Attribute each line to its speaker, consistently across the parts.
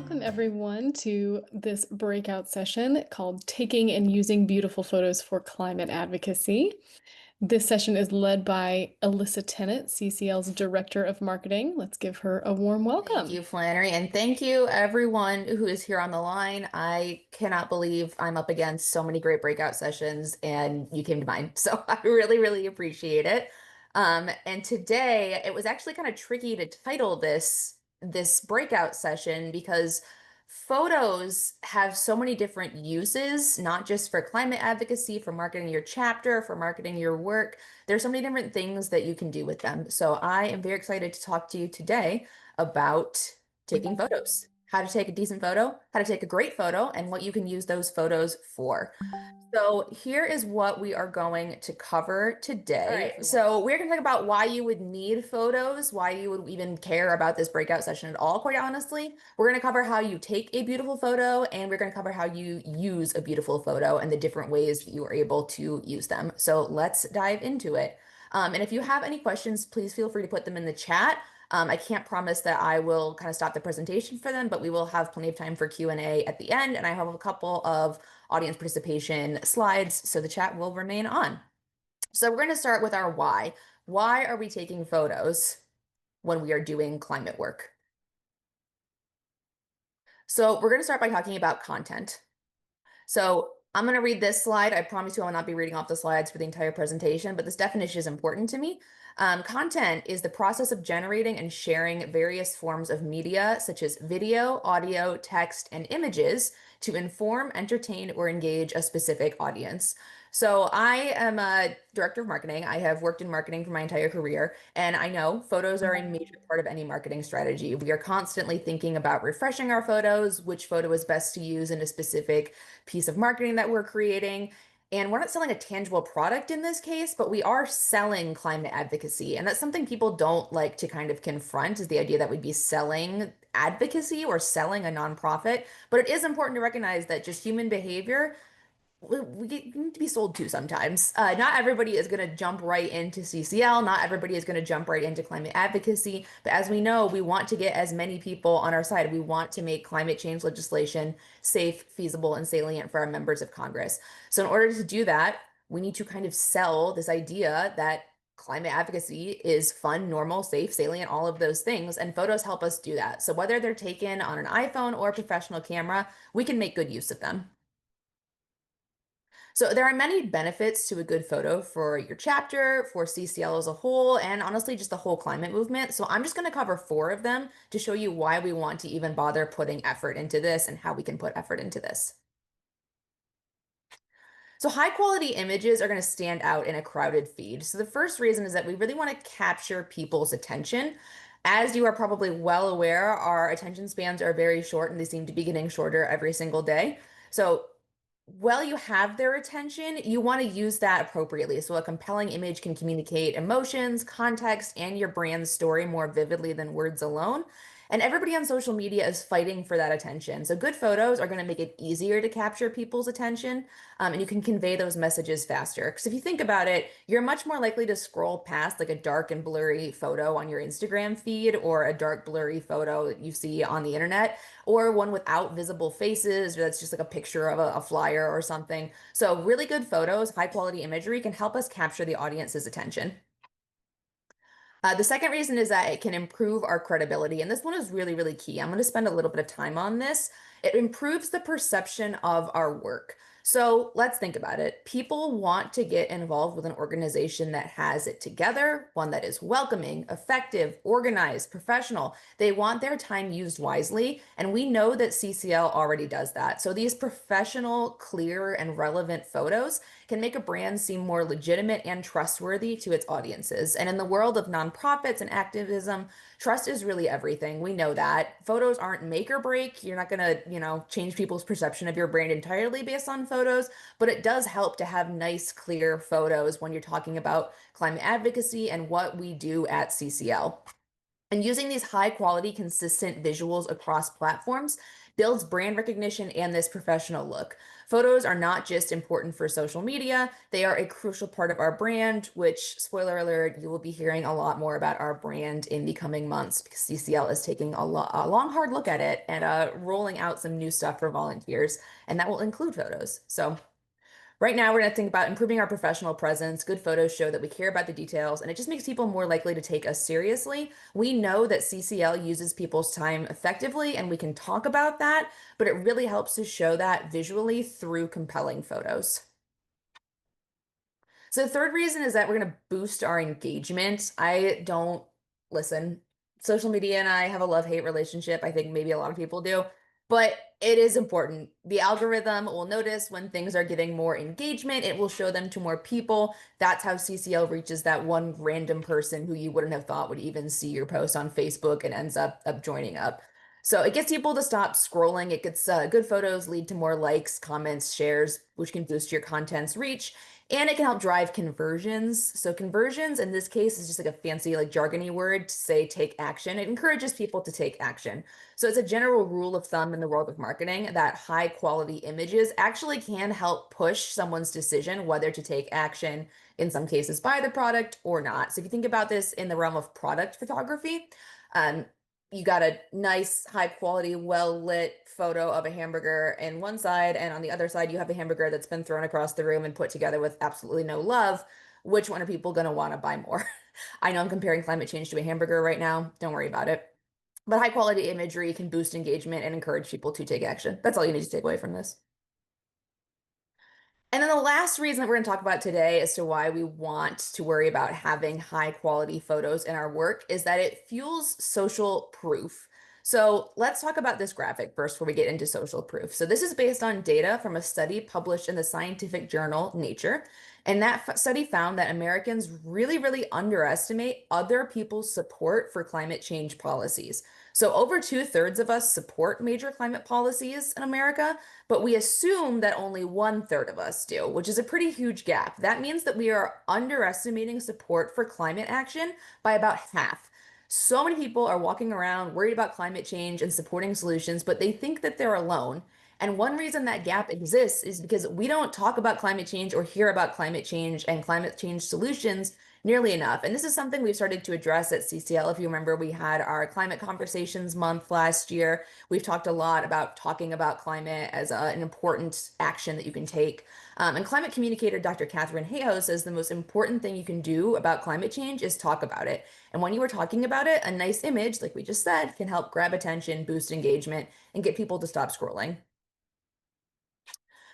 Speaker 1: Welcome, everyone, to this breakout session called Taking and Using Beautiful Photos for Climate Advocacy. This session is led by Alyssa Tennant, CCL's Director of Marketing. Let's give her a warm
Speaker 2: Thank
Speaker 1: welcome.
Speaker 2: you, Flannery, and thank you everyone who is here on the line. I cannot believe I'm up against so many great breakout sessions and you came to mine. So I really, really appreciate it. And today it was actually kind of tricky to title this breakout session because photos have so many different uses, not just for climate advocacy, for marketing your chapter, for marketing your work. There's so many different things that you can do with them. So I am very excited to talk to you today about taking photos, how to take a decent photo, how to take a great photo, and what you can use those photos for. So here is what we are going to cover today. So we're going to talk about why you would need photos, why you would even care about this breakout session at all, quite honestly. We're going to cover how you take a beautiful photo, and we're going to cover how you use a beautiful photo and the different ways that you are able to use them. So let's dive into it. And if you have any questions, please feel free to put them in the chat. I can't promise that I will kind of stop the presentation for them, but we will have plenty of time for Q&A at the end, and I have a couple of audience participation slides, so the chat will remain on. So we're going to start with our why. Why are we taking photos when we are doing climate work? So we're going to start by talking about content. So I'm going to read this slide. I promise you I will not be reading off the slides for the entire presentation, but this definition is important to me. Content is the process of generating and sharing various forms of media, such as video, audio, text, and images to inform, entertain, or engage a specific audience. So I am a director of marketing. I have worked in marketing for my entire career, and I know photos are a major part of any marketing strategy. We are constantly thinking about refreshing our photos, which photo is best to use in a specific piece of marketing that we're creating. And we're not selling a tangible product in this case, but we are selling climate advocacy. And that's something people don't like to kind of confront, is the idea that we'd be selling advocacy or selling a nonprofit. But it is important to recognize that just human behavior we need to be sold to sometimes. Not everybody is going to jump right into CCL. Not everybody is going to jump right into climate advocacy. But as we know, we want to get as many people on our side. We want to make climate change legislation safe, feasible, and salient for our members of Congress. So in order to do that, we need to kind of sell this idea that climate advocacy is fun, normal, safe, salient, all of those things. And photos help us do that. So whether they're taken on an iPhone or a professional camera, we can make good use of them. So there are many benefits to a good photo for your chapter, for CCL as a whole, and honestly, just the whole climate movement. So I'm just going to cover four of them to show you why we want to even bother putting effort into this and how we can put effort into this. So high quality images are going to stand out in a crowded feed. So the first reason is that we really want to capture people's attention. As you are probably well aware, our attention spans are very short and they seem to be getting shorter every single day. So while you have their attention, you want to use that appropriately. So a compelling image can communicate emotions, context, and your brand's story more vividly than words alone. And everybody on social media is fighting for that attention. So good photos are going to make it easier to capture people's attention, and you can convey those messages faster. Because if you think about it, you're much more likely to scroll past like a dark and blurry photo on your Instagram feed or a dark blurry photo that you see on the internet or one without visible faces, or that's just like a picture of a flyer or something. So really good photos, high quality imagery can help us capture the audience's attention. The second reason is that it can improve our credibility. And this one is really, really key. I'm going to spend a little bit of time on this. It improves the perception of our work. So let's think about it. People want to get involved with an organization that has it together, one that is welcoming, effective, organized, professional. They want their time used wisely. And we know that CCL already does that. So these professional, clear, and relevant photos can make a brand seem more legitimate and trustworthy to its audiences. And in the world of nonprofits and activism, trust is really everything. We know that. Photos aren't make or break. You're not going to, change people's perception of your brand entirely based on photos, but it does help to have nice, clear photos when you're talking about climate advocacy and what we do at CCL. And using these high quality, consistent visuals across platforms builds brand recognition and this professional look. Photos are not just important for social media, they are a crucial part of our brand, which, spoiler alert, you will be hearing a lot more about our brand in the coming months because CCL is taking a long, hard look at it and rolling out some new stuff for volunteers, and that will include photos. So, right now, we're going to think about improving our professional presence. Good photos show that we care about the details, and it just makes people more likely to take us seriously. We know that CCL uses people's time effectively, and we can talk about that, but it really helps to show that visually through compelling photos. So the third reason is that we're going to boost our engagement. I don't listen. Social media and I have a love-hate relationship. I think maybe a lot of people do, but it is important. The algorithm will notice when things are getting more engagement. It will show them to more people. That's how CCL reaches that one random person who you wouldn't have thought would even see your post on Facebook and ends up joining up. So it gets people to stop scrolling. It gets good photos lead to more likes, comments, shares, which can boost your content's reach. And it can help drive conversions. So conversions in this case is just like a fancy like jargony word to say take action. It encourages people to take action. So it's a general rule of thumb in the world of marketing that high quality images actually can help push someone's decision whether to take action, in some cases buy the product or not. So if you think about this in the realm of product photography, um, you got a nice, high quality, well lit photo of a hamburger in one side, and on the other side, you have a hamburger that's been thrown across the room and put together with absolutely no love. Which one are people going to want to buy more? I know I'm comparing climate change to a hamburger right now. Don't worry about it. But high quality imagery can boost engagement and encourage people to take action. That's all you need to take away from this. And then the last reason that we're going to talk about today as to why we want to worry about having high quality photos in our work is that it fuels social proof. So let's talk about this graphic first before we get into social proof. So this is based on data from a study published in the scientific journal Nature. And that study found that Americans really, really underestimate other people's support for climate change policies. So over two-thirds of us support major climate policies in America, but we assume that only one-third of us do, which is a pretty huge gap. That means that we are underestimating support for climate action by about half. So many people are walking around worried about climate change and supporting solutions, but they think that they're alone. And one reason that gap exists is because we don't talk about climate change or hear about climate change and climate change solutions nearly enough. And this is something we've started to address at CCL. If you remember, we had our climate conversations month last year. We've talked a lot about talking about climate as an important action that you can take. And climate communicator Dr. Catherine Hayhoe says the most important thing you can do about climate change is talk about it. And when you were talking about it, a nice image, like we just said, can help grab attention, boost engagement, and get people to stop scrolling.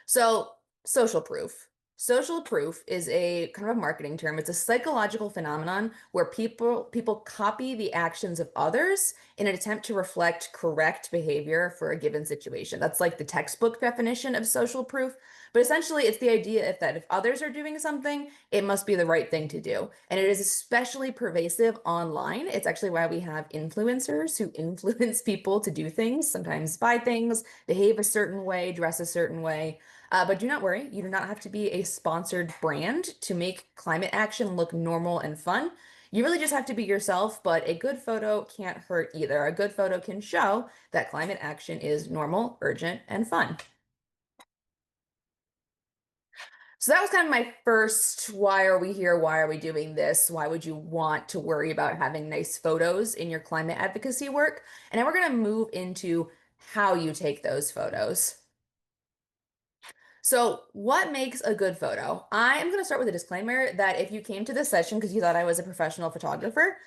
Speaker 2: So, social proof. Social proof is a kind of a marketing term. It's a psychological phenomenon where people copy the actions of others in an attempt to reflect correct behavior for a given situation. That's like the textbook definition of social proof. But essentially, it's the idea if others are doing something, it must be the right thing to do. And it is especially pervasive online. It's actually why we have influencers who influence people to do things, sometimes buy things, behave a certain way, dress a certain way. But do not worry, you do not have to be a sponsored brand to make climate action look normal and fun. You really just have to be yourself, but a good photo can't hurt either. A good photo can show that climate action is normal, urgent, and fun. So that was kind of my first, why are we here? Why are we doing this? Why would you want to worry about having nice photos in your climate advocacy work? And now we're going to move into how you take those photos. So, what makes a good photo? I am going to start with a disclaimer that if you came to this session because you thought I was a professional photographer,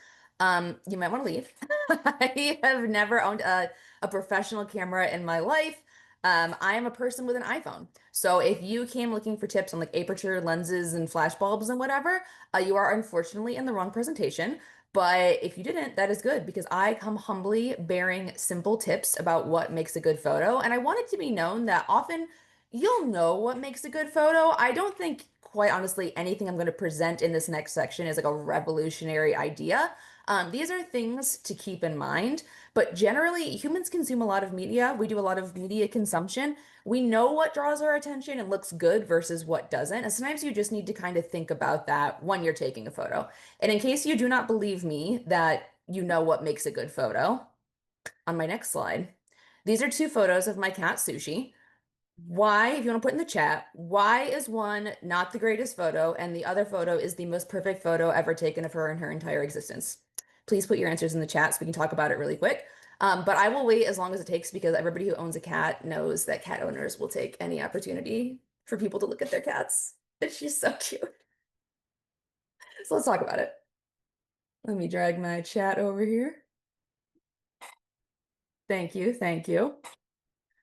Speaker 2: you might want to leave. I have never owned a professional camera in my life. I am a person with an iPhone. So if you came looking for tips on like aperture lenses and flash bulbs and whatever, you are unfortunately in the wrong presentation. But if you didn't, that is good because I come humbly bearing simple tips about what makes a good photo. And I want it to be known that often you'll know what makes a good photo. I don't think, quite honestly, anything I'm going to present in this next section is like a revolutionary idea. These are things to keep in mind, but generally, humans consume a lot of media. We do a lot of media consumption. We know what draws our attention and looks good versus what doesn't. And sometimes you just need to kind of think about that when you're taking a photo. And in case you do not believe me that you know what makes a good photo, on my next slide. These are two photos of my cat Sushi. Why, if you want to put in the chat, why is one not the greatest photo and the other photo is the most perfect photo ever taken of her in her entire existence? Please put your answers in the chat so we can talk about it really quick. But I will wait as long as it takes because everybody who owns a cat knows that cat owners will take any opportunity for people to look at their cats. And she's so cute. So let's talk about it. Let me drag my chat over here. Thank you. Thank you.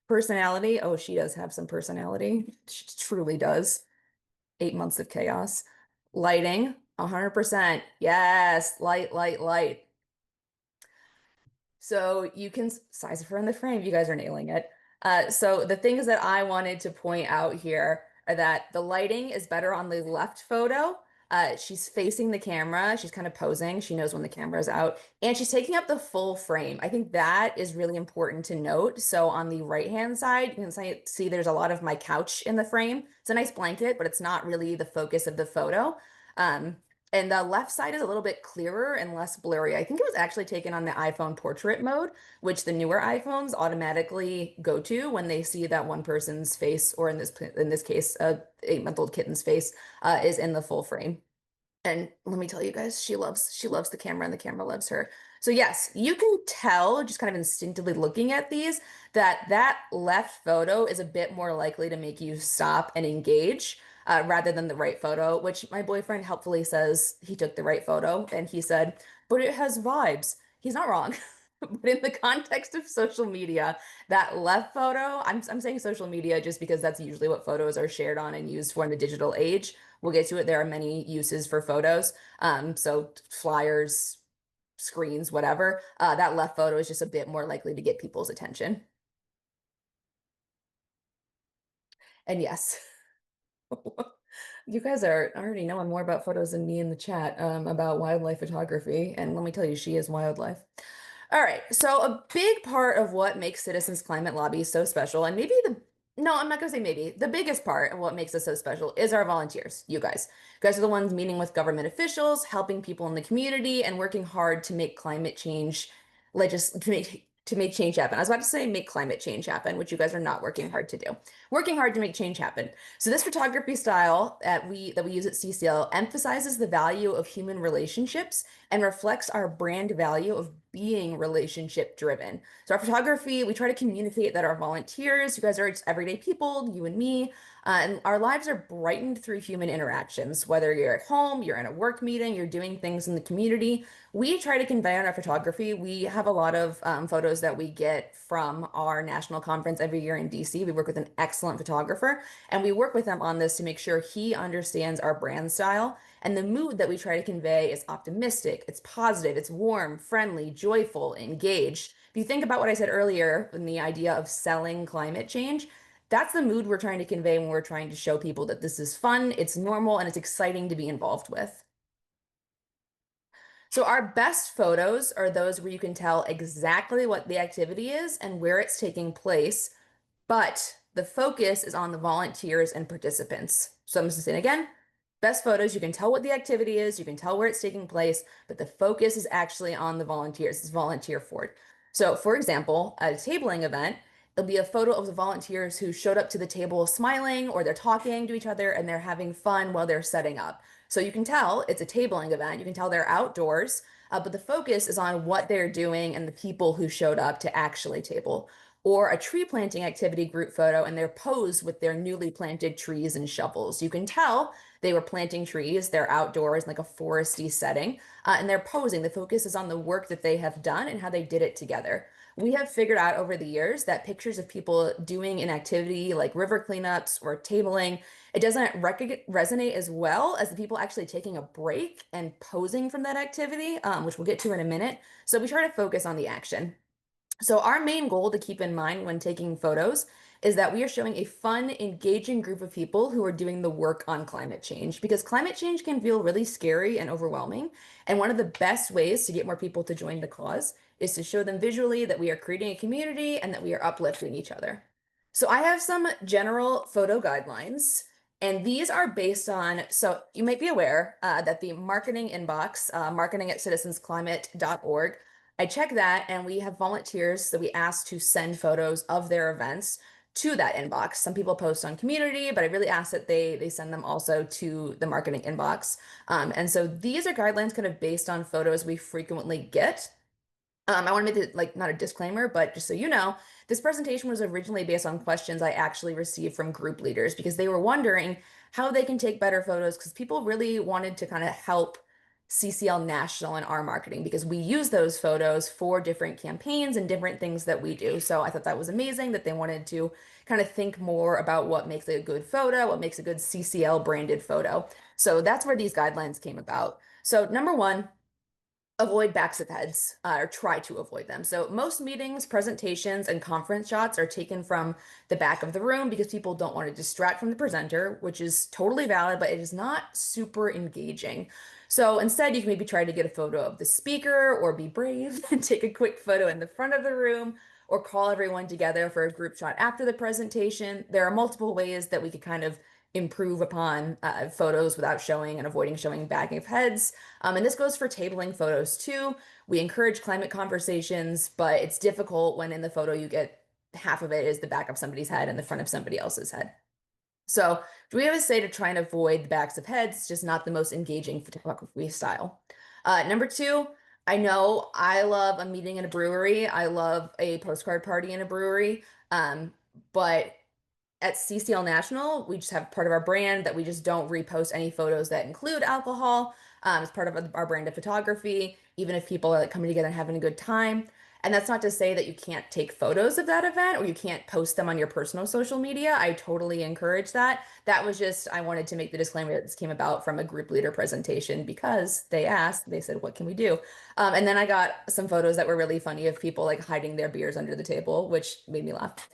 Speaker 2: Personality. Oh, she does have some personality. She truly does. 8 months of chaos. Lighting, 100%. Yes, light, light, light. So you can size of her in the frame. You guys are nailing it. So the things that I wanted to point out here are that the lighting is better on the left photo. She's facing the camera. She's kind of posing. She knows when the camera is out, and she's taking up the full frame. I think that is really important to note. So on the right-hand side, you can see there's a lot of my couch in the frame. It's a nice blanket, but it's not really the focus of the photo. Um, and the left side is a little bit clearer and less blurry. I think it was actually taken on the iPhone portrait mode, which the newer iPhones automatically go to when they see that one person's face, or in this case, a 8-month-old kitten's face, is in the full frame. And let me tell you guys, she loves the camera and the camera loves her. So yes, you can tell just kind of instinctively looking at these that that left photo is a bit more likely to make you stop and engage rather than the right photo, which my boyfriend helpfully says he took the right photo and he said, but it has vibes. He's not wrong. But in the context of social media, that left photo, I'm saying social media just because that's usually what photos are shared on and used for in the digital age. We'll get to it. There are many uses for photos. So flyers, screens, whatever. That left photo is just a bit more likely to get people's attention. And yes, you guys are already knowing more about photos than me in the chat, about wildlife photography. And let me tell you, she is wildlife. All right, so a big part of what makes Citizens Climate Lobby so special, and maybe no, I'm not gonna say maybe, the biggest part of what makes us so special is our volunteers, you guys. You guys are the ones meeting with government officials, helping people in the community, and working hard to make climate change to make change happen. I was about to say make climate change happen, which you guys are not working hard to do. Working hard to make change happen. So this photography style that we use at CCL emphasizes the value of human relationships and reflects our brand value of being relationship driven. So our photography, we try to communicate that our volunteers, you guys are just everyday people, you and me, and our lives are brightened through human interactions. Whether you're at home, you're in a work meeting, you're doing things in the community, we try to convey on our photography. We have a lot of photos that we get from our national conference every year in DC. We work with an excellent photographer, and we work with them on this to make sure he understands our brand style. And the mood that we try to convey is optimistic, it's positive, it's warm, friendly, joyful, engaged. If you think about what I said earlier in the idea of selling climate change, that's the mood we're trying to convey when we're trying to show people that this is fun, it's normal, and it's exciting to be involved with. So our best photos are those where you can tell exactly what the activity is and where it's taking place, but the focus is on the volunteers and participants. So I'm just saying again, best photos, you can tell what the activity is, you can tell where it's taking place, but the focus is actually on the volunteers. It's volunteer forward. So for example, at a tabling event, it'll be a photo of the volunteers who showed up to the table smiling, or they're talking to each other and they're having fun while they're setting up. So you can tell it's a tabling event. You can tell they're outdoors, but the focus is on what they're doing and the people who showed up to actually table. Or a tree planting activity group photo, and they're posed with their newly planted trees and shovels. You can tell they were planting trees, they're outdoors in like a foresty setting, and they're posing. The focus is on the work that they have done and how they did it together. We have figured out over the years that pictures of people doing an activity like river cleanups or tabling, it doesn't resonate as well as the people actually taking a break and posing from that activity, which we'll get to in a minute. So we try to focus on the action. So our main goal to keep in mind when taking photos is that we are showing a fun, engaging group of people who are doing the work on climate change, because climate change can feel really scary and overwhelming. And one of the best ways to get more people to join the cause is to show them visually that we are creating a community and that we are uplifting each other. So I have some general photo guidelines. And these are based on, so you might be aware that the marketing inbox, marketing at citizensclimate.org, I check that, and we have volunteers that we ask to send photos of their events to that inbox. Some people post on community, but I really ask that they send them also to the marketing inbox. And so these are guidelines kind of based on photos we frequently get. I want to make it like not a disclaimer, but just so you know, this presentation was originally based on questions I actually received from group leaders because they were wondering how they can take better photos because people really wanted to kind of help CCL National in our marketing because we use those photos for different campaigns and different things that we do. So I thought that was amazing that they wanted to kind of think more about what makes a good photo, what makes a good CCL branded photo. So that's where these guidelines came about. So number one, avoid backs of heads or try to avoid them. So most meetings, presentations, and conference shots are taken from the back of the room because people don't want to distract from the presenter, which is totally valid, but it is not super engaging. So instead, you can maybe try to get a photo of the speaker or be brave and take a quick photo in the front of the room or call everyone together for a group shot after the presentation. There are multiple ways that we could kind of improve upon photos without showing and avoiding showing backing of heads. And this goes for tabling photos too. We encourage climate conversations, but it's difficult when in the photo you get half of it is the back of somebody's head and the front of somebody else's head. So we always say to try and avoid the backs of heads, it's just not the most engaging photography style. Number two, I know I love a meeting in a brewery. I love a postcard party in a brewery. But at CCL National, we just have part of our brand that we just don't repost any photos that include alcohol. It's part of our brand of photography, even if people are like coming together and having a good time. And that's not to say that you can't take photos of that event or you can't post them on your personal social media. I totally encourage that. That was just, I wanted to make the disclaimer that this came about from a group leader presentation because they asked, they said, what can we do? And then I got some photos that were really funny of people like hiding their beers under the table, which made me laugh.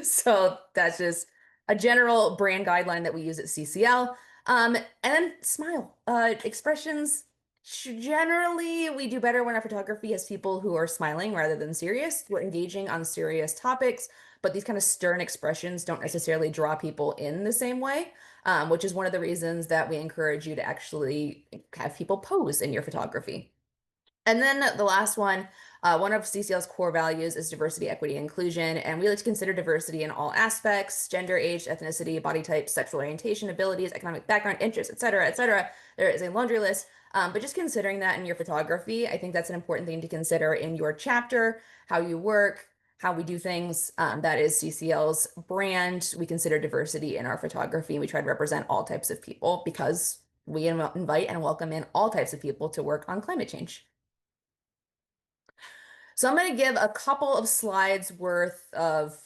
Speaker 2: So that's just a general brand guideline that we use at CCL. And then smile. Expressions, generally, we do better when our photography has people who are smiling rather than serious. We're engaging on serious topics, but these kind of stern expressions don't necessarily draw people in the same way, which is one of the reasons that we encourage you to actually have people pose in your photography. And then the last one of CCL's core values is diversity, equity, and inclusion. And we like to consider diversity in all aspects, gender, age, ethnicity, body type, sexual orientation, abilities, economic background, interests, et cetera, et cetera. There is a laundry list. But just considering that in your photography, I think that's an important thing to consider in your chapter, how you work, how we do things. That is CCL's brand. We consider diversity in our photography. We try to represent all types of people because we invite and welcome in all types of people to work on climate change. So I'm going to give a couple of slides worth of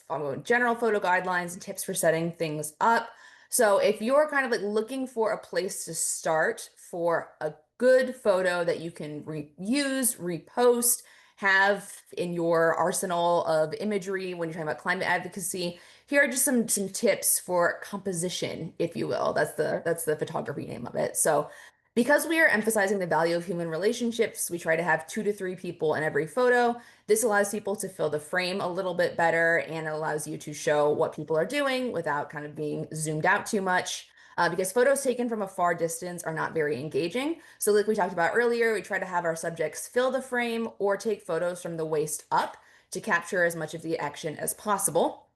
Speaker 2: general photo guidelines and tips for setting things up. So if you're kind of like looking for a place to start for a good photo that you can reuse, repost, have in your arsenal of imagery when you're talking about climate advocacy, here are just some tips for composition, if you will. That's the photography name of it. So because we are emphasizing the value of human relationships, we try to have 2 to 3 people in every photo. This allows people to fill the frame a little bit better and it allows you to show what people are doing without kind of being zoomed out too much. Because photos taken from a far distance are not very engaging. So, like we talked about earlier, we try to have our subjects fill the frame or take photos from the waist up to capture as much of the action as possible.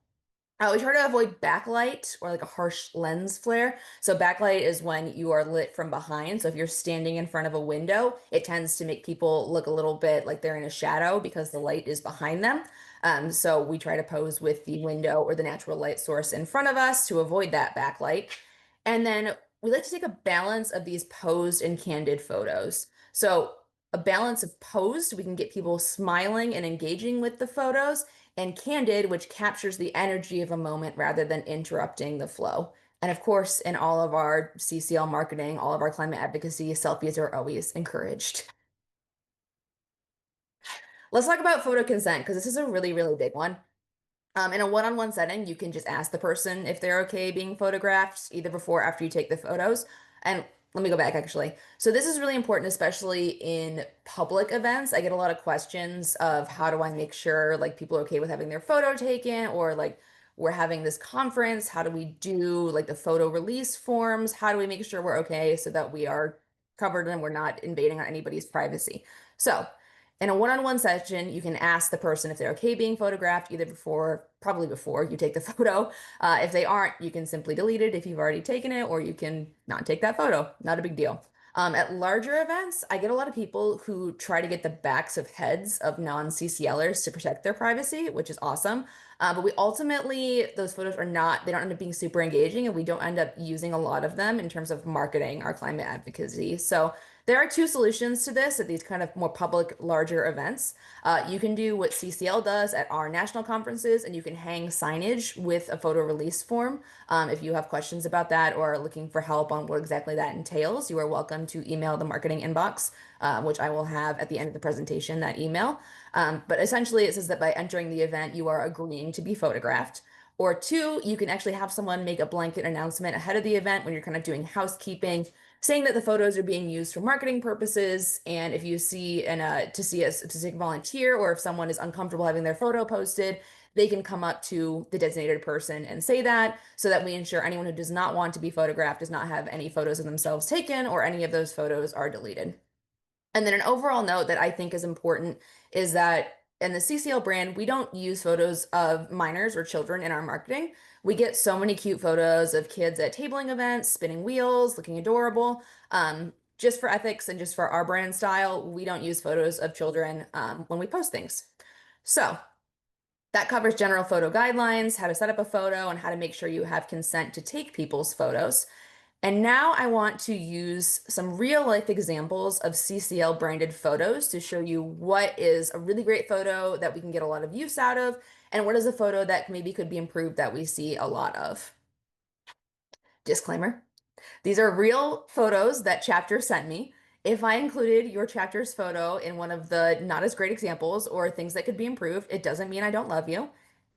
Speaker 2: We try to avoid backlight or like a harsh lens flare. So backlight is when you are lit from behind. So if you're standing in front of a window, it tends to make people look a little bit like they're in a shadow because the light is behind them. So we try to pose with the window or the natural light source in front of us to avoid that backlight. And then we like to take a balance of these posed and candid photos. So a balance of posed, we can get people smiling and engaging with the photos and candid, which captures the energy of a moment rather than interrupting the flow. And of course, in all of our CCL marketing, all of our climate advocacy, selfies are always encouraged. Let's talk about photo consent because this is a really, really big one. In a one-on-one setting, you can just ask the person if they're okay being photographed, either before or after you take the photos. And let me go back actually. So this is really important, especially in public events. I get a lot of questions of how do I make sure like people are okay with having their photo taken, or like we're having this conference, how do we do like the photo release forms? How do we make sure we're okay so that we are covered and we're not invading on anybody's privacy? So In a one-on-one session, you can ask the person if they're okay being photographed, either before, probably before you take the photo. If they aren't, you can simply delete it if you've already taken it, or you can not take that photo. Not a big deal. At larger events, I get a lot of people who try to get the backs of heads of non-CCLers to protect their privacy, which is awesome. But we ultimately, those photos are not, they don't end up being super engaging, and we don't end up using a lot of them in terms of marketing our climate advocacy. So there are two solutions to this at these kind of more public, larger events. You can do what CCL does at our national conferences, and you can hang signage with a photo release form. If you have questions about that or are looking for help on what exactly that entails, you are welcome to email the marketing inbox, which I will have at the end of the presentation, that email. But essentially, it says that by entering the event, you are agreeing to be photographed. Or two, you can actually have someone make a blanket announcement ahead of the event when you're kind of doing housekeeping, saying that the photos are being used for marketing purposes. And if you see to see a specific volunteer, or if someone is uncomfortable having their photo posted, they can come up to the designated person and say that, so that we ensure anyone who does not want to be photographed does not have any photos of themselves taken, or any of those photos are deleted. And then an overall note that I think is important is that in the CCL brand, we don't use photos of minors or children in our marketing. We get so many cute photos of kids at tabling events, spinning wheels, looking adorable. Just for ethics and just for our brand style, we don't use photos of children when we post things. So that covers general photo guidelines, how to set up a photo, and how to make sure you have consent to take people's photos. And now I want to use some real life examples of CCL branded photos to show you what is a really great photo that we can get a lot of use out of, and what is a photo that maybe could be improved that we see a lot of. Disclaimer. These are real photos that Chapter sent me. If I included your Chapter's photo in one of the not as great examples or things that could be improved, it doesn't mean I don't love you.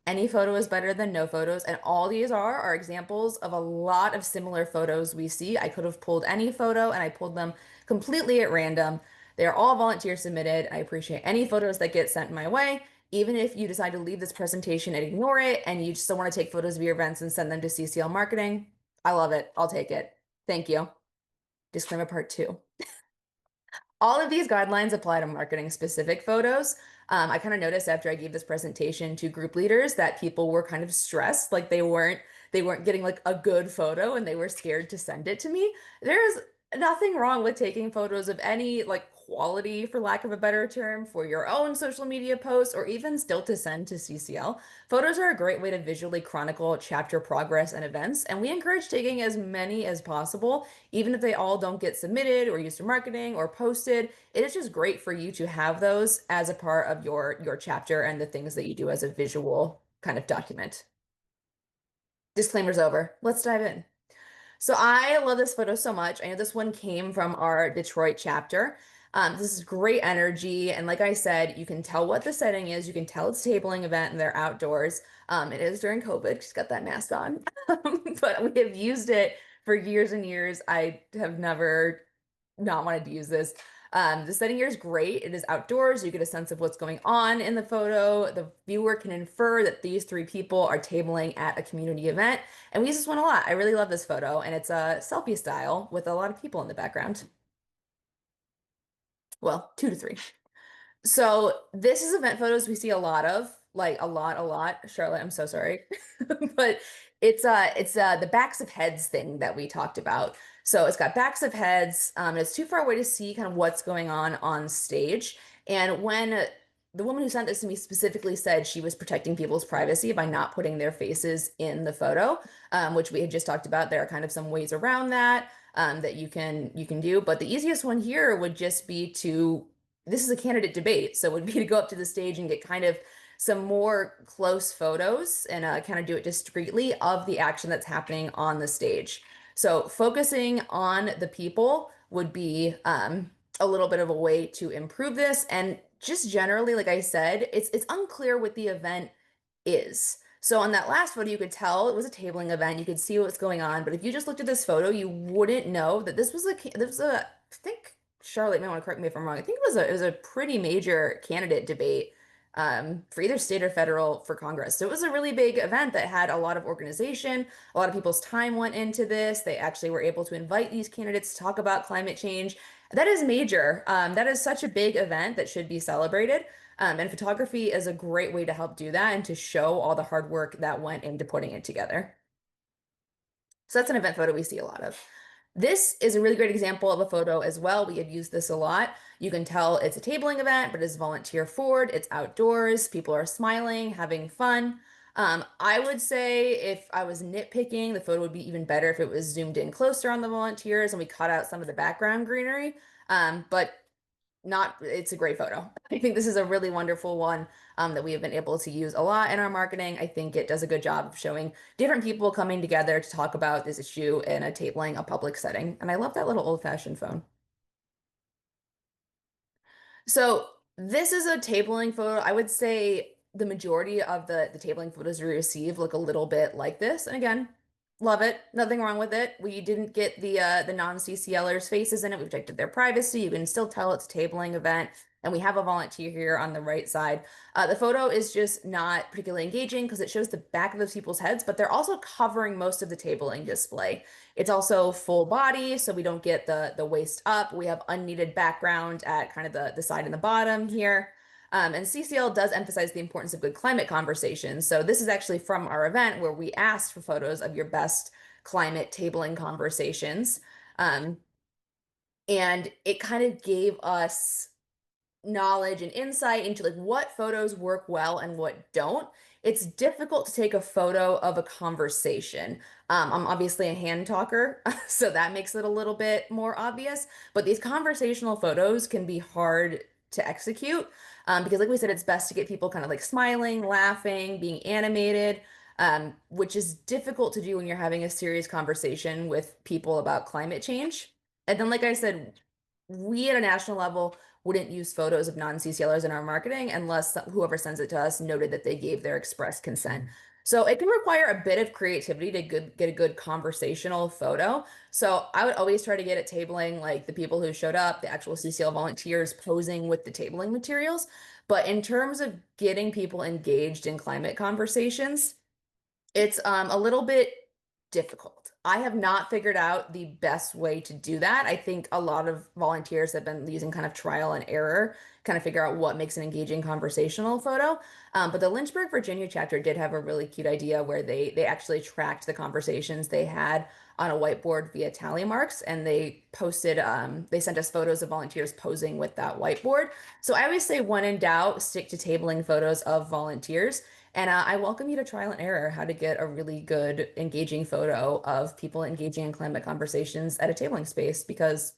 Speaker 2: Any photo is better than no photos, and all these are examples of a lot of similar photos we see. I could have pulled any photo, and I pulled them completely at random. They're all volunteer submitted. I appreciate any photos that get sent my way. Even if you decide to leave this presentation and ignore it, and you just still want to take photos of your events and send them to CCL marketing, I love it. I'll take it. Thank you. Disclaimer part two. All of these guidelines apply to marketing specific photos. I kind of noticed after I gave this presentation to group leaders that people were kind of stressed, like they weren't getting like a good photo, and they were scared to send it to me. There's nothing wrong with taking photos of any like quality, for lack of a better term, for your own social media posts, or even still to send to CCL. Photos are a great way to visually chronicle chapter progress and events, and we encourage taking as many as possible, even if they all don't get submitted or used for marketing or posted. It is just great for you to have those as a part of your chapter and the things that you do as a visual kind of document. Disclaimer's over. Let's dive in. So I love this photo so much. I know this one came from our Detroit chapter. This is great energy. And like I said, you can tell what the setting is. You can tell it's a tabling event and they're outdoors. It is during COVID. She's got that mask on. But we have used it for years and years. I have never not wanted to use this. The setting here is great. It is outdoors. You get a sense of what's going on in the photo. The viewer can infer that these three people are tabling at a community event. And we use this one a lot. I really love this photo, and it's a selfie style with a lot of people in the background. Well, two to three. So this is event photos we see a lot of, like a lot. Charlotte, I'm so sorry. But it's the backs of heads thing that we talked about. So it's got backs of heads, and it's too far away to see kind of what's going on stage. And when the woman who sent this to me specifically said she was protecting people's privacy by not putting their faces in the photo, which we had just talked about. There are kind of some ways around that that you can do, but the easiest one here would just be to, this is a candidate debate, so it would be to go up to the stage and get kind of some more close photos and kind of do it discreetly of the action that's happening on the stage. So focusing on the people would be a little bit of a way to improve this. And just generally, like I said, it's unclear what the event is. So on that last photo, you could tell it was a tabling event. You could see what's going on. But if you just looked at this photo, you wouldn't know that I think Charlotte may want to correct me if I'm wrong. I think it was a pretty major candidate debate for either state or federal for Congress. So it was a really big event that had a lot of organization. A lot of people's time went into this. They actually were able to invite these candidates to talk about climate change. That is major. That is such a big event that should be celebrated. And photography is a great way to help do that and to show all the hard work that went into putting it together. So that's an event photo we see a lot of. This is a really great example of a photo as well. We have used this a lot. You can tell it's a tabling event, but it's volunteer forward. It's outdoors. People are smiling, having fun. I would say if I was nitpicking, the photo would be even better if it was zoomed in closer on the volunteers and we cut out some of the background greenery. But not, it's a great photo. I think this is a really wonderful one that we have been able to use a lot in our marketing. I think it does a good job of showing different people coming together to talk about this issue in a tabling, a public setting. And I love that little old-fashioned phone. So this is a tabling photo. I would say the majority of the tabling photos we receive look a little bit like this. And again, love it. Nothing wrong with it. We didn't get the non-CCLers faces in it. We protected their privacy. You can still tell it's a tabling event. And we have a volunteer here on the right side. The photo is just not particularly engaging because it shows the back of those people's heads, but they're also covering most of the tabling display. It's also full body, so we don't get the waist up. We have unneeded background at kind of the side and the bottom here. And CCL does emphasize the importance of good climate conversations. So this is actually from our event where we asked for photos of your best climate tabling conversations. Um, and it kind of gave us knowledge and insight into like what photos work well and what don't. It's difficult to take a photo of a conversation. I'm obviously a hand talker, so that makes it a little bit more obvious. But these conversational photos can be hard to execute because, like we said, it's best to get people kind of like smiling, laughing, being animated, which is difficult to do when you're having a serious conversation with people about climate change. And then, like I said, we at a national level wouldn't use photos of non-CCLers in our marketing unless whoever sends it to us noted that they gave their express consent. So it can require a bit of creativity to get a good conversational photo. So I would always try to get it tabling like the people who showed up, the actual CCL volunteers posing with the tabling materials. But in terms of getting people engaged in climate conversations, it's a little bit difficult. I have not figured out the best way to do that. I think a lot of volunteers have been using kind of trial and error, kind of figure out what makes an engaging conversational photo. But the Lynchburg, Virginia chapter did have a really cute idea where they actually tracked the conversations they had on a whiteboard via tally marks, and they posted they sent us photos of volunteers posing with that whiteboard. So I always say when in doubt, stick to tabling photos of volunteers. And I welcome you to trial and error how to get a really good, engaging photo of people engaging in climate conversations at a tabling space because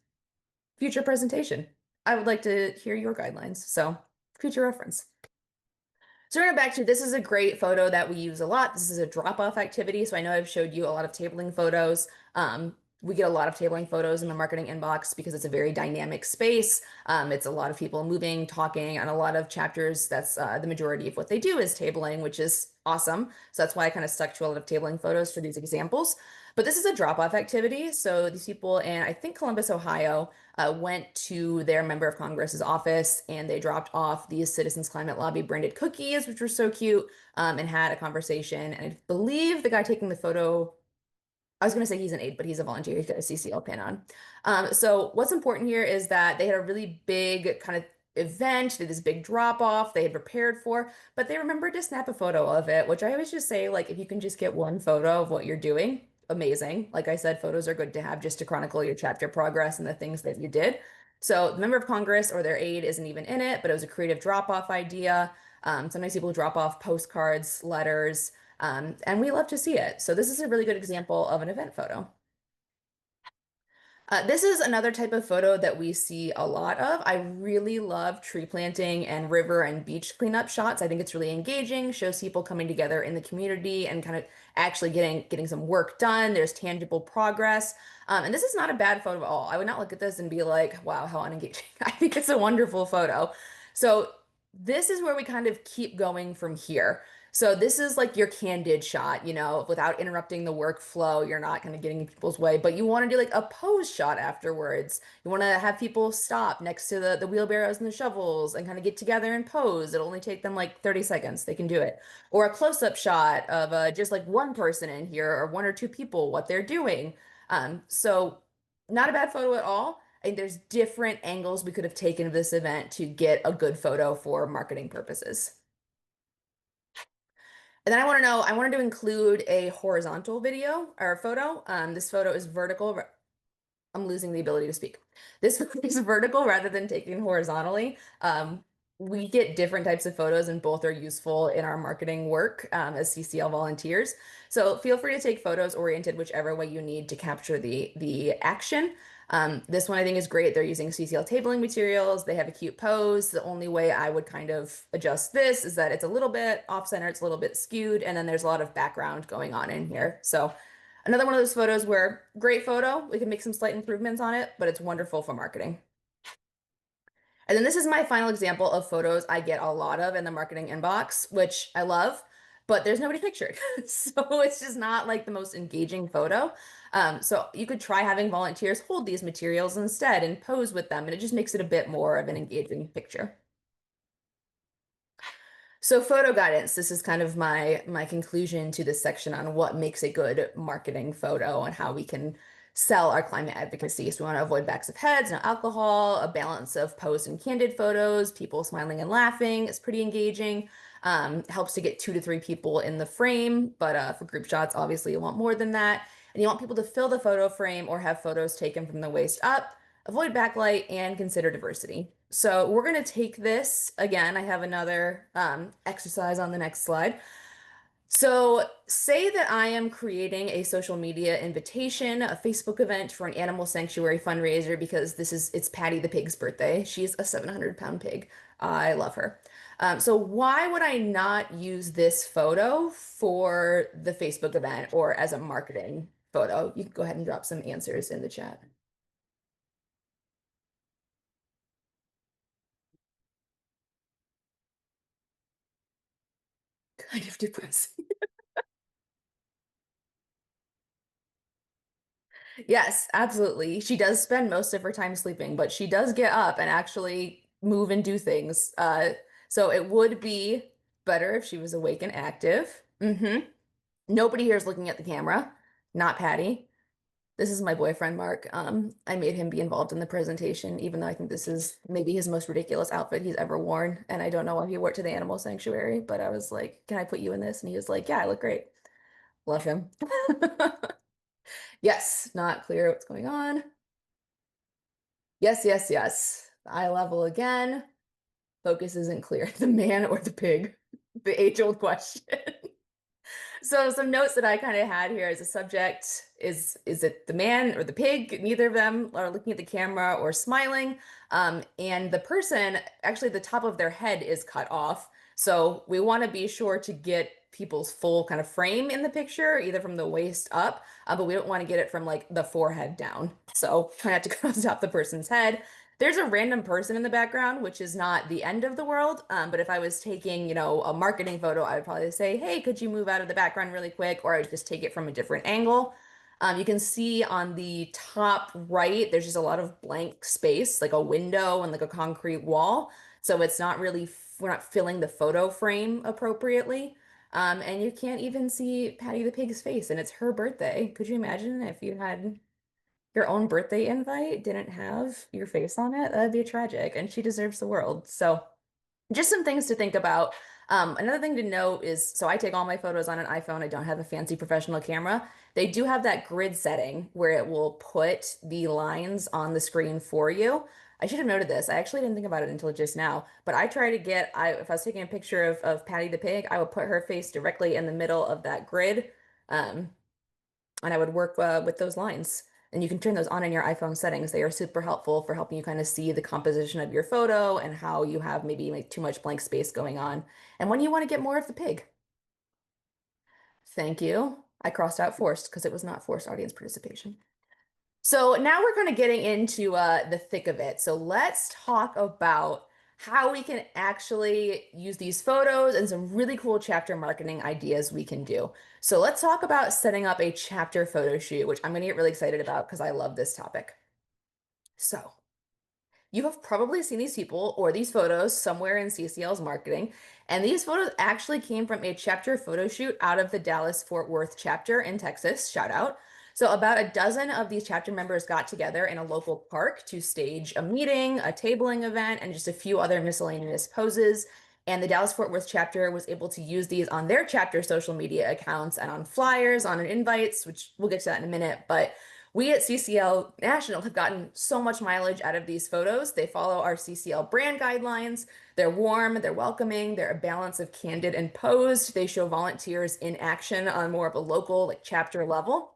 Speaker 2: future presentation. I would like to hear your guidelines. So, future reference. So we're back to this is a great photo that we use a lot. This is a drop-off activity. So I know I've showed you a lot of tabling photos. We get a lot of tabling photos in the marketing inbox because it's a very dynamic space. It's a lot of people moving, talking, and a lot of chapters. That's the majority of what they do is tabling, which is awesome. So that's why I kind of stuck to a lot of tabling photos for these examples. But this is a drop-off activity. So these people in, I think, Columbus, Ohio, went to their member of Congress's office and they dropped off these Citizens Climate Lobby branded cookies, which were so cute, and had a conversation. And I believe the guy taking the photo, I was going to say he's an aide, but he's a volunteer. He's got a CCL pin on. So what's important here is that they had a really big kind of event, did this big drop off they had prepared for, but they remembered to snap a photo of it, which I always just say, like, if you can just get one photo of what you're doing, amazing. Like I said, photos are good to have just to chronicle your chapter progress and the things that you did. So the member of Congress or their aide isn't even in it, but it was a creative drop off idea. Sometimes people drop off postcards, letters. And we love to see it. So this is a really good example of an event photo. This is another type of photo that we see a lot of. I really love tree planting and river and beach cleanup shots. I think it's really engaging, shows people coming together in the community and kind of actually getting some work done. There's tangible progress. And this is not a bad photo at all. I would not look at this and be like, wow, how unengaging. I think it's a wonderful photo. So this is where we kind of keep going from here. So this is like your candid shot, you know, without interrupting the workflow. You're not kind of getting in people's way, but you want to do like a pose shot afterwards. You want to have people stop next to the wheelbarrows and the shovels and kind of get together and pose. It'll only take them like 30 seconds. They can do it. Or a close-up shot of just like one person in here or one or two people, what they're doing. So not a bad photo at all. think there's different angles we could have taken of this event to get a good photo for marketing purposes. And then I wanted to include a horizontal video or photo. This photo is vertical. I'm losing the ability to speak. This is vertical rather than taken horizontally. We get different types of photos, and both are useful in our marketing work as CCL volunteers. So feel free to take photos oriented whichever way you need to capture the action. This one I think is great. They're using CCL tabling materials. They have a cute pose. The only way I would kind of adjust this is that it's a little bit off center, it's a little bit skewed, and then there's a lot of background going on in here. So another one of those photos where great photo, we can make some slight improvements on it, but it's wonderful for marketing. And then this is my final example of photos I get a lot of in the marketing inbox, which I love, but there's nobody pictured. So it's just not like the most engaging photo. So you could try having volunteers hold these materials instead and pose with them, and it just makes it a bit more of an engaging picture. So photo guidance, this is kind of my conclusion to this section on what makes a good marketing photo and how we can sell our climate advocacy. So we want to avoid backs of heads, no alcohol, a balance of posed and candid photos, people smiling and laughing is pretty engaging. Helps to get 2 to 3 people in the frame, but for group shots, obviously you want more than that. And you want people to fill the photo frame or have photos taken from the waist up. Avoid backlight and consider diversity. So we're going to take this again. I have another exercise on the next slide. So say that I am creating a social media invitation, a Facebook event for an animal sanctuary fundraiser because it's Patty the pig's birthday. She's a 700-pound pig. I love her. So why would I not use this photo for the Facebook event or as a marketing photo? You can go ahead and drop some answers in the chat. Kind of depressing. Yes, absolutely. She does spend most of her time sleeping, but she does get up and actually move and do things. So it would be better if she was awake and active. Nobody here is looking at the camera, not Patty. This is my boyfriend, Mark. I made him be involved in the presentation, even though I think this is maybe his most ridiculous outfit he's ever worn. And I don't know why he wore it to the animal sanctuary, but I was like, can I put you in this? And he was like, yeah, I look great. Love him. Yes, not clear what's going on. Yes, yes, yes. Eye level again. Focus isn't clear. The man or the pig? The age-old question. So some notes that I kind of had here as a subject is it the man or the pig? Neither of them are looking at the camera or smiling. And the person, actually the top of their head is cut off. So we want to be sure to get people's full kind of frame in the picture, either from the waist up, but we don't want to get it from like the forehead down. So try not to cut off the person's head. There's a random person in the background, which is not the end of the world. But if I was taking, a marketing photo, I would probably say, hey, could you move out of the background really quick? Or I would just take it from a different angle. You can see on the top right, there's just a lot of blank space, like a window and like a concrete wall. So it's not really, we're not filling the photo frame appropriately. And you can't even see Patty the pig's face, and it's her birthday. Could you imagine if you had your own birthday invite didn't have your face on it? That'd be tragic, and she deserves the world. So, just some things to think about. Another thing to note is, so I take all my photos on an iPhone. I don't have a fancy professional camera. They do have that grid setting where it will put the lines on the screen for you. I should have noted this. I actually didn't think about it until just now, but I try to if I was taking a picture of Patty the pig, I would put her face directly in the middle of that grid. Um, and I would work with those lines. And you can turn those on in your iPhone settings. They are super helpful for helping you kind of see the composition of your photo and how you have maybe like too much blank space going on. And when you want to get more of the pig. Thank you. I crossed out forced because it was not forced audience participation. So now we're kind of getting into the thick of it. So let's talk about how we can actually use these photos and some really cool chapter marketing ideas we can do. So let's talk about setting up a chapter photo shoot, which I'm going to get really excited about because I love this topic. So you have probably seen these people or these photos somewhere in CCL's marketing, and these photos actually came from a chapter photo shoot out of the Dallas-Fort Worth chapter in Texas. Shout out. So about a dozen of these chapter members got together in a local park to stage a meeting, a tabling event, and just a few other miscellaneous poses. And the Dallas Fort Worth chapter was able to use these on their chapter social media accounts and on flyers, on invites, which we'll get to that in a minute. But we at CCL National have gotten so much mileage out of these photos. They follow our CCL brand guidelines. They're warm, they're welcoming, they're a balance of candid and posed. They show volunteers in action on more of a local, like chapter level.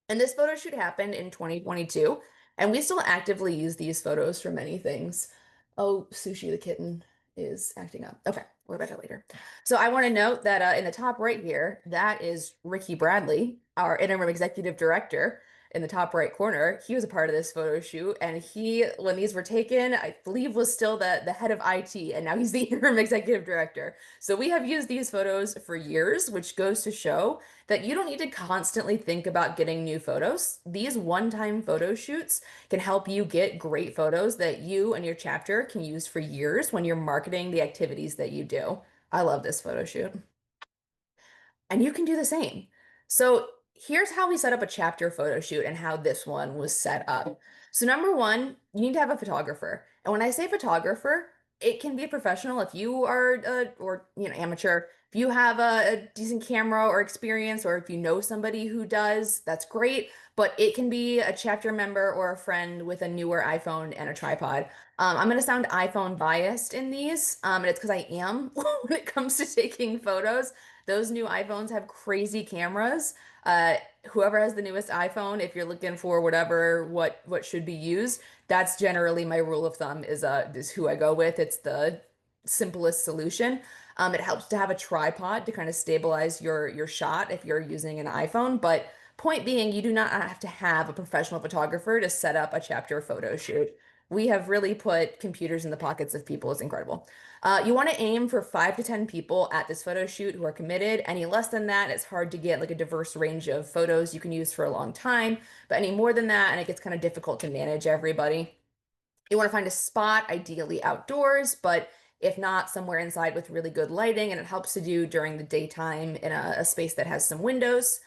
Speaker 2: And this photo shoot happened in 2022, and we still actively use these photos for many things. Oh, Sushi the kitten is acting up. Okay, we'll about that later. So I want to note that in the top right here, that is Ricky Bradley, our interim executive director. In the top right corner, he was a part of this photo shoot, and he, when these were taken, I believe was still the head of IT, and now he's the interim executive director. So we have used these photos for years, which goes to show that you don't need to constantly think about getting new photos. These one-time photo shoots can help you get great photos that you and your chapter can use for years when you're marketing the activities that you do. I love this photo shoot. And you can do the same. So here's how we set up a chapter photo shoot and how this one was set up. So number one, you need to have a photographer. And when I say photographer, it can be a professional if you are or amateur. If you have a decent camera or experience, or if you know somebody who does, that's great. But it can be a chapter member or a friend with a newer iPhone and a tripod. I'm going to sound iPhone biased in these, and it's because I am when it comes to taking photos. Those new iPhones have crazy cameras. Whoever has the newest iPhone, if you're looking for what should be used, that's generally my rule of thumb is who I go with. It's the simplest solution. It helps to have a tripod to kind of stabilize your shot if you're using an iPhone. But point being, you do not have to have a professional photographer to set up a chapter photo shoot. We have really put computers in the pockets of people. It's incredible. You want to aim for 5 to 10 people at this photo shoot who are committed. Any less than that, it's hard to get like a diverse range of photos you can use for a long time. But any more than that, and it gets kind of difficult to manage everybody. You want to find a spot, ideally outdoors, but if not, somewhere inside with really good lighting, and it helps to do during the daytime in a space that has some windows.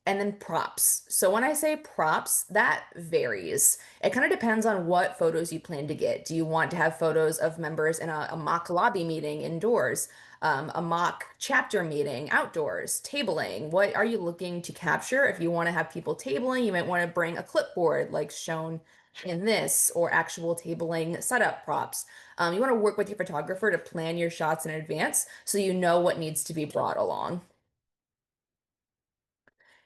Speaker 2: And then props. So when I say props, that varies. It kind of depends on what photos you plan to get. Do you want to have photos of members in a mock lobby meeting indoors, a mock chapter meeting outdoors, tabling? What are you looking to capture? If you want to have people tabling, you might want to bring a clipboard like shown in this, or actual tabling setup props. You want to work with your photographer to plan your shots in advance so you know what needs to be brought along.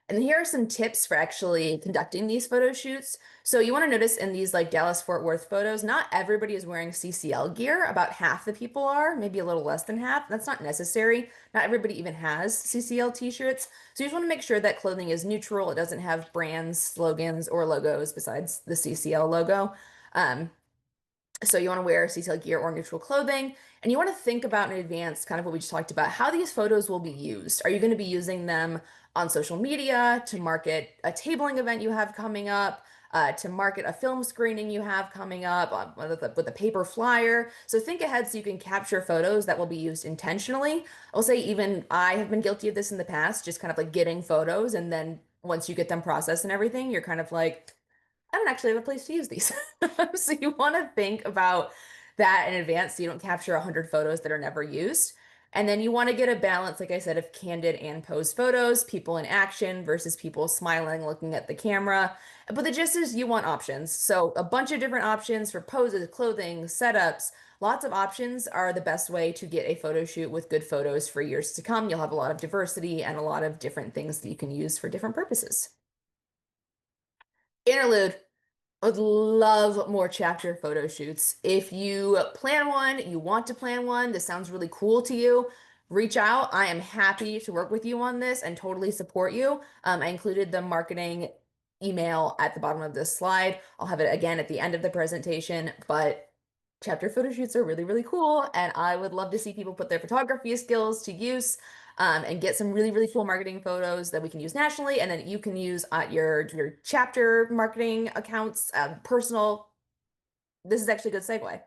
Speaker 2: And here are some tips for actually conducting these photo shoots. So you want to notice in these like Dallas Fort Worth photos, not everybody is wearing CCL gear. About half the people are, maybe a little less than half. That's not necessary. Not everybody even has CCL t-shirts. So you just want to make sure that clothing is neutral. It doesn't have brands, slogans, or logos besides the CCL logo. Um, so you want to wear CCL gear or neutral clothing, and you want to think about in advance, kind of what we just talked about, how these photos will be used. Are you going to be using them on social media to market a tabling event you have coming up, to market a film screening you have coming up with a paper flyer? So think ahead so you can capture photos that will be used intentionally. I'll say even I have been guilty of this in the past, just kind of like getting photos, and then once you get them processed and everything, you're kind of like, I don't actually have a place to use these. So you want to think about that in advance so you don't capture 100 photos that are never used. And then you want to get a balance, like I said, of candid and posed photos, people in action versus people smiling, looking at the camera. But the gist is you want options. So a bunch of different options for poses, clothing, setups. Lots of options are the best way to get a photo shoot with good photos for years to come. You'll have a lot of diversity and a lot of different things that you can use for different purposes. Interlude. I would love more chapter photo shoots. If you plan one, you want to plan one, this sounds really cool to you, reach out. I am happy to work with you on this and totally support you. I included the marketing email at the bottom of this slide. I'll have it again at the end of the presentation, but chapter photo shoots are really, really cool, and I would love to see people put their photography skills to use, and get some really, really cool marketing photos that we can use nationally, and then you can use at your chapter marketing accounts, personal. This is actually a good segue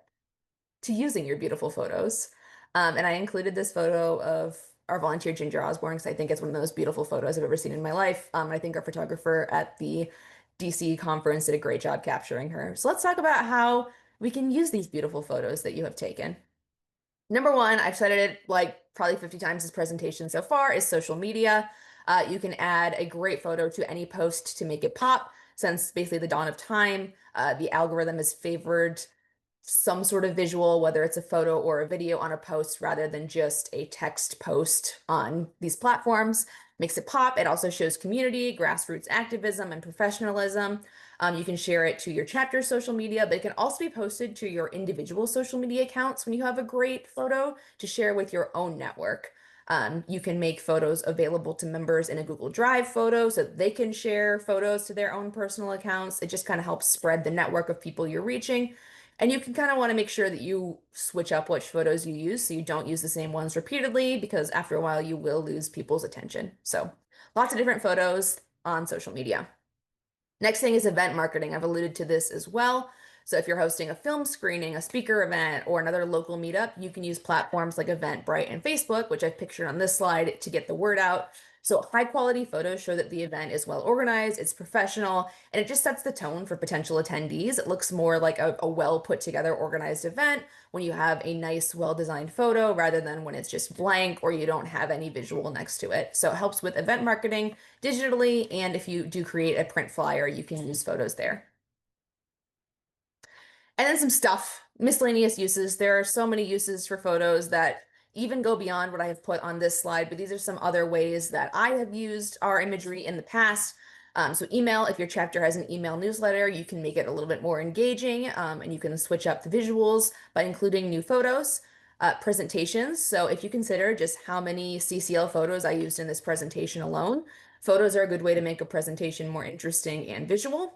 Speaker 2: to using your beautiful photos. And I included this photo of our volunteer Ginger Osborne because I think it's one of the most beautiful photos I've ever seen in my life. I think our photographer at the DC conference did a great job capturing her. So let's talk about how we can use these beautiful photos that you have taken. Number one, I've said it like probably 50 times this presentation so far, is social media. You can add a great photo to any post to make it pop. Since basically the dawn of time, the algorithm has favored some sort of visual, whether it's a photo or a video on a post rather than just a text post on these platforms. Makes it pop. It also shows community, grassroots activism, and professionalism. You can share it to your chapter social media, but it can also be posted to your individual social media accounts when you have a great photo to share with your own network. You can make photos available to members in a Google Drive photo so that they can share photos to their own personal accounts. It just kind of helps spread the network of people you're reaching. And you can kind of want to make sure that you switch up which photos you use so you don't use the same ones repeatedly because after a while you will lose people's attention. So lots of different photos on social media. Next thing is event marketing. I've alluded to this as well. So if you're hosting a film screening, a speaker event, or another local meetup, you can use platforms like Eventbrite and Facebook, which I've pictured on this slide, to get the word out. So high quality photos show that the event is well organized, it's professional, and it just sets the tone for potential attendees. It looks more like a well put together, organized event when you have a nice, well designed photo rather than when it's just blank or you don't have any visual next to it. So it helps with event marketing digitally, and if you do create a print flyer, you can use photos there. And then some stuff, miscellaneous uses. There are so many uses for photos that even go beyond what I have put on this slide, but these are some other ways that I have used our imagery in the past. So email, if your chapter has an email newsletter, you can make it a little bit more engaging, and you can switch up the visuals by including new photos. Presentations. So if you consider just how many CCL photos I used in this presentation alone, photos are a good way to make a presentation more interesting and visual.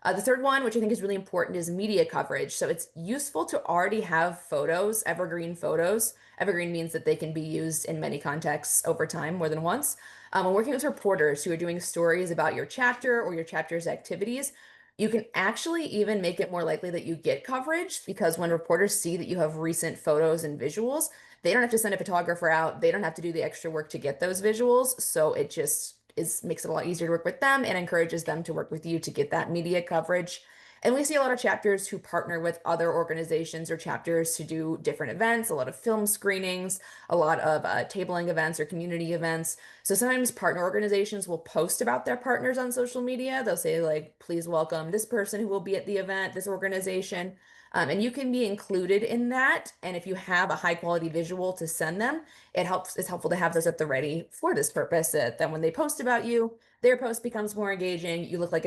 Speaker 2: The third one, which I think is really important, is media coverage. So it's useful to already have photos, evergreen photos. Evergreen means that they can be used in many contexts over time, more than once. When working with reporters who are doing stories about your chapter or your chapter's activities, you can actually even make it more likely that you get coverage because when reporters see that you have recent photos and visuals, they don't have to send a photographer out. They don't have to do the extra work to get those visuals. So it just makes it a lot easier to work with them and encourages them to work with you to get that media coverage. And we see a lot of chapters who partner with other organizations or chapters to do different events, a lot of film screenings, a lot of tabling events or community events. So sometimes partner organizations will post about their partners on social media. They'll say like, please welcome this person who will be at the event, this organization. And you can be included in that. And if you have a high quality visual to send them, it's helpful to have those at the ready for this purpose. Then when they post about you, their post becomes more engaging. You look like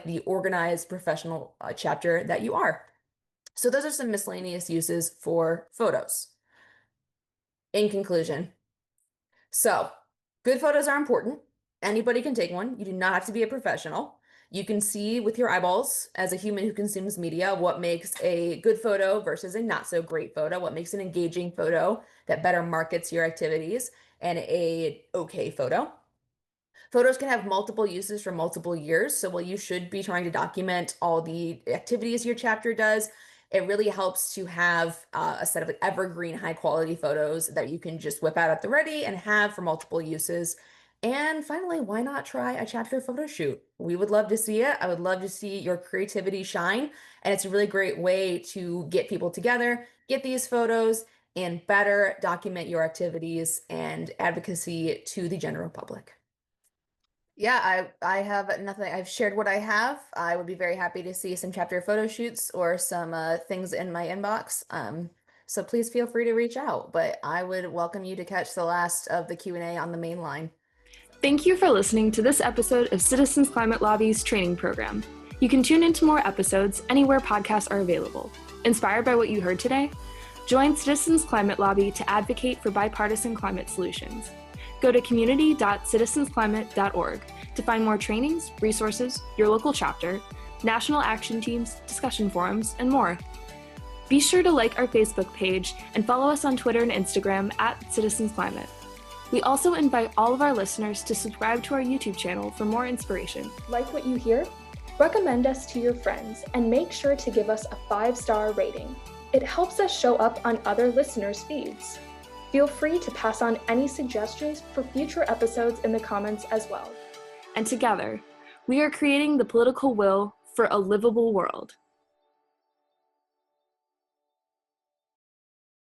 Speaker 2: the organized professional chapter that you are. So those are some miscellaneous uses for photos. In conclusion, so good photos are important. Anybody can take one. You do not have to be a professional. You can see with your eyeballs as a human who consumes media what makes a good photo versus a not so great photo, what makes an engaging photo that better markets your activities, and a okay photo. Photos can have multiple uses for multiple years. So while you should be trying to document all the activities your chapter does, it really helps to have a set of like evergreen high quality photos that you can just whip out at the ready and have for multiple uses. And finally, why not try a chapter photo shoot? We would love to see it. I would love to see your creativity shine. And it's a really great way to get people together, get these photos, and better document your activities and advocacy to the general public. Yeah, I have nothing. I've shared what I have. I would be very happy to see some chapter photo shoots or some things in my inbox. So please feel free to reach out. But I would welcome you to catch the last of the Q&A on the main line.
Speaker 1: Thank you for listening to this episode of Citizens Climate Lobby's training program. You can tune into more episodes anywhere podcasts are available. Inspired by what you heard today? Join Citizens Climate Lobby to advocate for bipartisan climate solutions. Go to community.citizensclimate.org to find more trainings, resources, your local chapter, national action teams, discussion forums, and more. Be sure to like our Facebook page and follow us on Twitter and Instagram at Citizens Climate. We also invite all of our listeners to subscribe to our YouTube channel for more inspiration.
Speaker 3: Like what you hear? Recommend us to your friends and make sure to give us a 5-star rating. It helps us show up on other listeners' feeds. Feel free to pass on any suggestions for future episodes in the comments as well.
Speaker 4: And together, we are creating the political will for a livable world.